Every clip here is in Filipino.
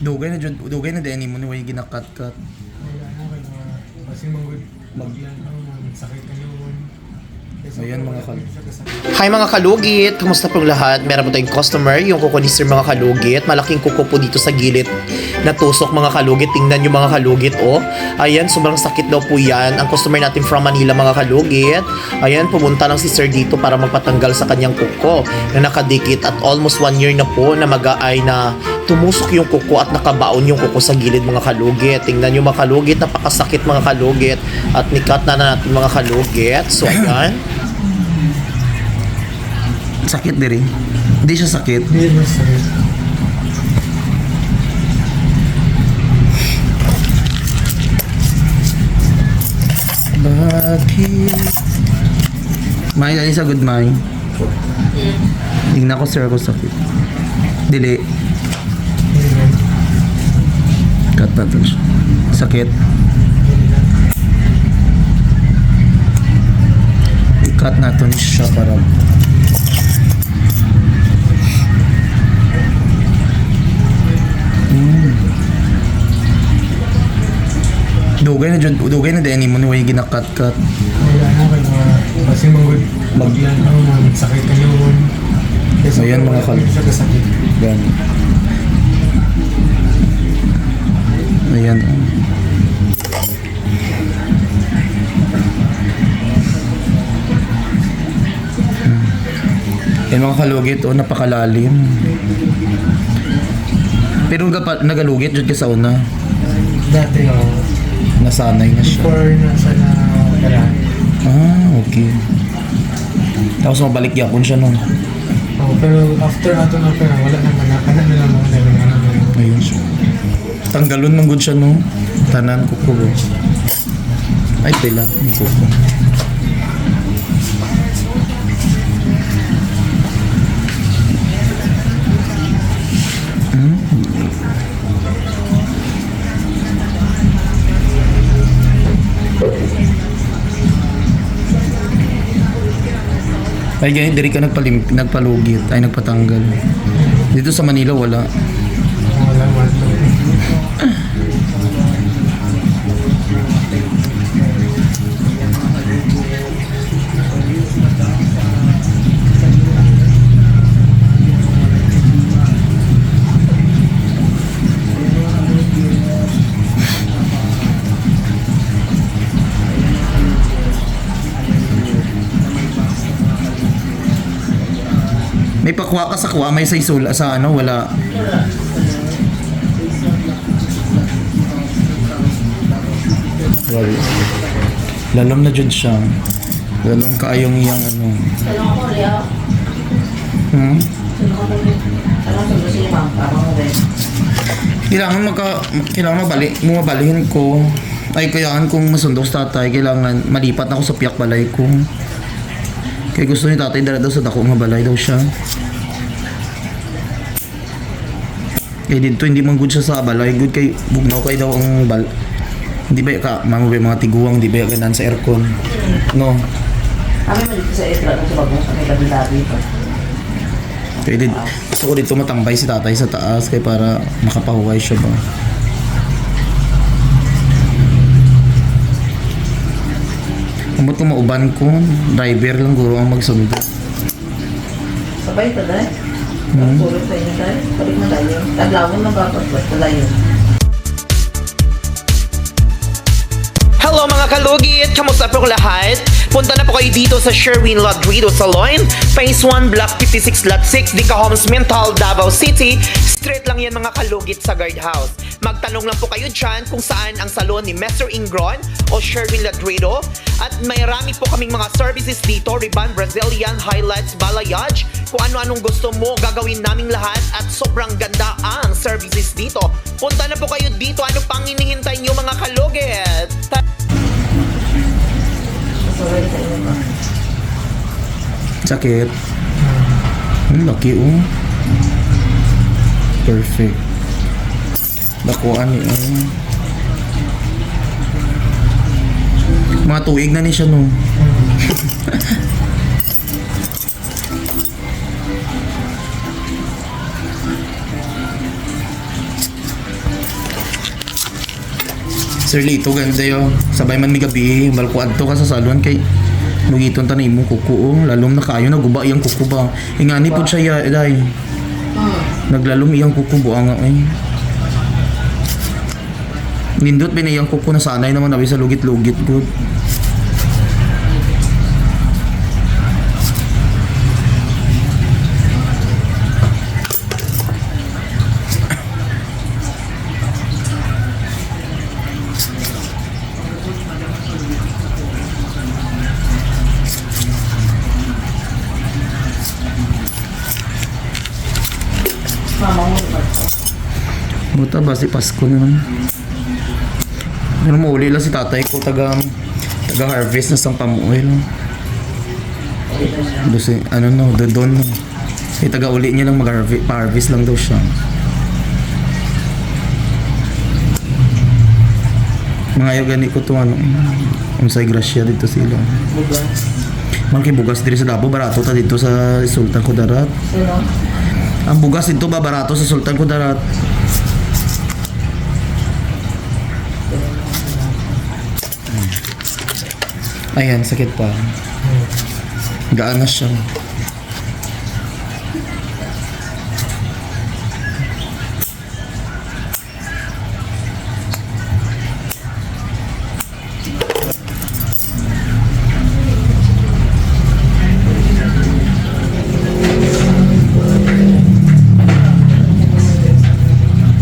Dugay na din mo ni way ginakat-kat. Kasi maglan sakit ka yun. Ayan mga Hi mga kalugit! Kamusta pong lahat? Meron po tayong customer, yung kuko ni Sir mga kalugit. Malaking kuko po dito sa gilid na tusok mga kalugit. Tingnan nyo mga kalugit, oh. Ayan, sobrang sakit daw po yan. Ang customer natin from Manila mga kalugit. Ayan, pumunta lang si Sir dito para magpatanggal sa kanyang kuko na nakadikit at almost 1 year na po na mag-aay na tumusok yung kuko at nakabaon yung kuko sa gilid mga kalugit. Tingnan nyo mga kalugit, napakasakit mga kalugit. At nikat na natin mga kalugit. So ayan. Sakit diri. Hindi siya sakit. Hindi mo sakit. Bakit? May dali sa good may. Tingnan ko sir ako sakit. Dili. Cut na to siya. Sakit. I-cut natin siya para Dugay na din mo ni way ginakat-kat. Kasi maglan sakit ka yun. Ayan mga sakit. Yan. Ayan. Yan mga kalugit, oh, napakalalim. Pero nagalugit dyan ka sa una. Dati Nasanay na siya. before nasa na pala. Okay. Tapos mabalik yapon siya nun. Pero after ato na pera, wala naman. Nakanak na lang mga nalang. Ayun siya. Tanggalon ng good siya, no? Tanan kuko. Ay, pilat ng kuko. Ay, ganyan, diri ka nagpalugit, ay nagpatanggal. Dito sa Manila, wala. Wala man. May pakuha ka sa kuha, may sa isula, sa ano, wala. Wala. Lalom na dyan siya. Lalom kaayong iyang ano. Kailangan mabalihin ko. Ay, kayaan kung masundok sa tatay, kailangan malipat ako sa piyak balay ko. Kaya gusto ni tatay dala daw sa dako nga balay daw siya. Kaya dito hindi man good siya sa balay, good kay bugnaw kay daw ang hindi ba ka mamubay mga tiguang, hindi ba kanan sa aircon. No. Kami mo dito sa isla sa bagong sa may labi-labi ito. Kaya gusto ko dito matambay si tatay sa taas kaya para makapahuway siya ba. Kamot ko mauban ko, driver lang guro ang magsundo. Sabay ito dahil. Pagpulog sa inyo dahil. Balik na tayo. Taglawin na ba? Wala yun. Hello mga kalugit! Kamusta po lahat? Punta na po kayo dito sa Sherwin Ladrido Salon, Phase 1, Block 56, Lot 6, Dica Homes, Mental, Davao City. Straight lang yan mga kalugit sa guardhouse. Magtanong lang po kayo dyan kung saan ang salon ni Mr. Ingron o Sherwin Ladrido. At may rami po kaming mga services dito, Ribbon, Brazilian, Highlights, Balayage. Kung ano-anong gusto mo, gagawin naming lahat at sobrang ganda ang services dito. Punta na po kayo dito. Ano pang hinihintay nyo mga kalugit? Sabay sa inyo ba? Sakit. Laki oh. Perfect. Dakuan ni mga tuig na ni siya no. Sir Lito, ganda yun. Sabay man may gabi, balkuad to ka sa salon kay lugiton tanay mo kuko. Lalom na kayo, naguba iyang kuko ba. Ingani po siya, day. Naglalom iyang kuko buang nga eh. Nindot binayang kuko na sanay naman nabi sa lugit-lugit good. Mama mo ba? Buta ba si Pasko naman. Pero mauli lang si tatay ko taga-harvest na sang pamuoy lang. Doon ano no, dodon no. Eh taga-uli niya lang mag-harvest lang daw siya. Mga ayaw gani ko to ano. Unsay grasya dito sila. Malaki bugas diri sa Davao, barato ta dito sa Sultan Kudarat. Sino? Ang bugas dito ba barato sa Sultan Kudarat. Ayan, sakit pa. Gaan na siya.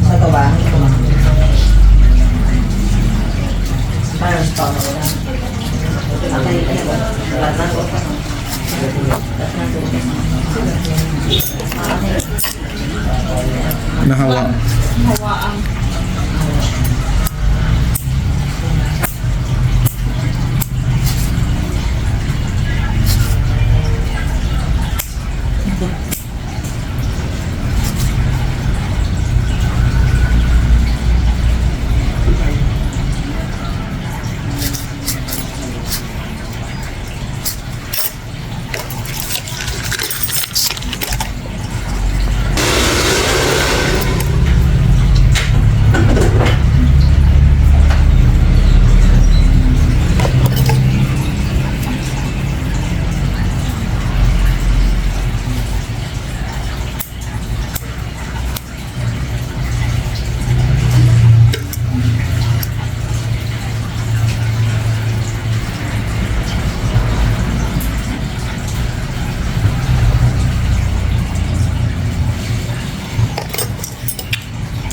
Sa baba? Parang sa baba ko lang. Akay ka ba? Latan ko pa. Nahawa.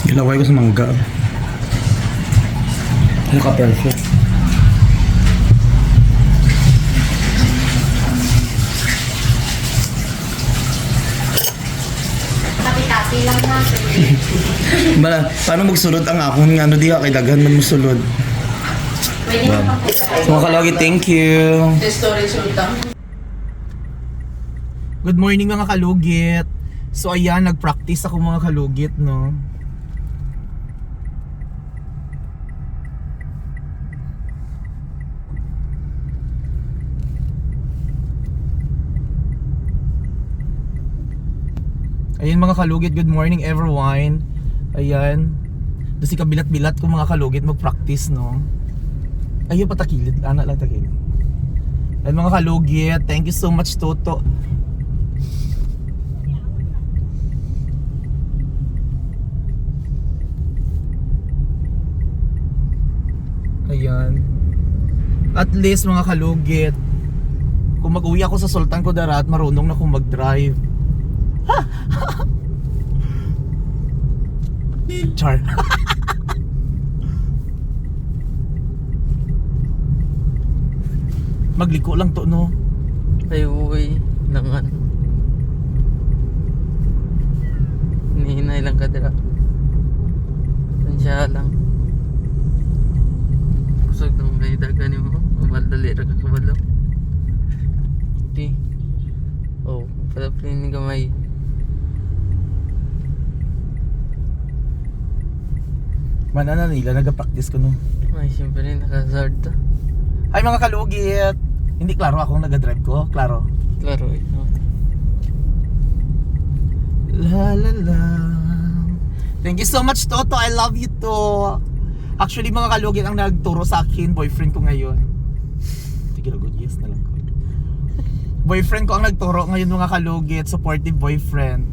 Ilaway ko sa mangga. Naka-perfect. Tapi-tapi lang natin. Bala, paano magsulod ang akong nga ano di kay daghan man musulod. Pwede Wow. naman kayo. Mga kalagi, thank you. Storage utang. Good morning mga kalugit. So ayan, nag-practice ako mga kalugit, no. Ayan mga kalugit, good morning everyone. Ayan. Doon si kabilat-bilat ko mga kalugit mag-practice, no. Ayun patakilid, anak lang takilid. Ayan mga kalugit, thank you so much Toto. Ayan. At least mga kalugit, kung mag-uwi ako sa Sultan Kudarat, marunong na akong mag-drive. Char. Magliko lang to, no? Ay, uwi. Langan. Hinihinay lang ka dira. Tansya lang. Kusog nung may dagani mo. Mabaldali ra ka kabalo. Di. Oh, pala pinin gamay. Manana nila, nag-practice ko, no? Ay, siyempre nakazard to. Ay mga kalugit! Hindi klaro akong nag-drive ko, klaro. Klaro eh. No? La la la. Thank you so much Toto, I love you to. Actually, mga kalugit ang nagturo sa akin, boyfriend ko ngayon. Sige, good, yes na lang ko. Boyfriend ko ang nagturo ngayon, mga kalugit. Supportive boyfriend.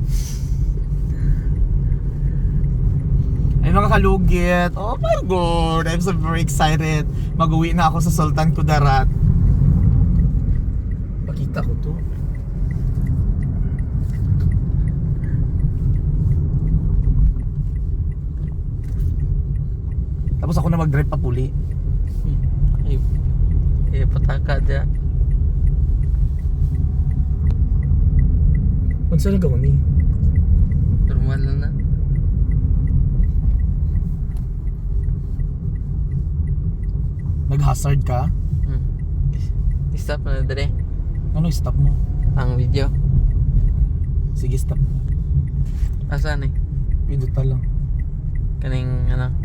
Ay, mga kalugit. Oh my God, I'm so very excited. Mag-uwi na ako sa Sultan Kudarat. Pakita ko to. Tapos ako na mag-drive pa puli. Ay, pataka dyan. Unsa lang gawin ni? Normal lang na. Nag-hazard ka? Stop na dali. Ano stop mo? Ang video. Sige, stop. Asan eh? Pindutan lang. Kaning ano?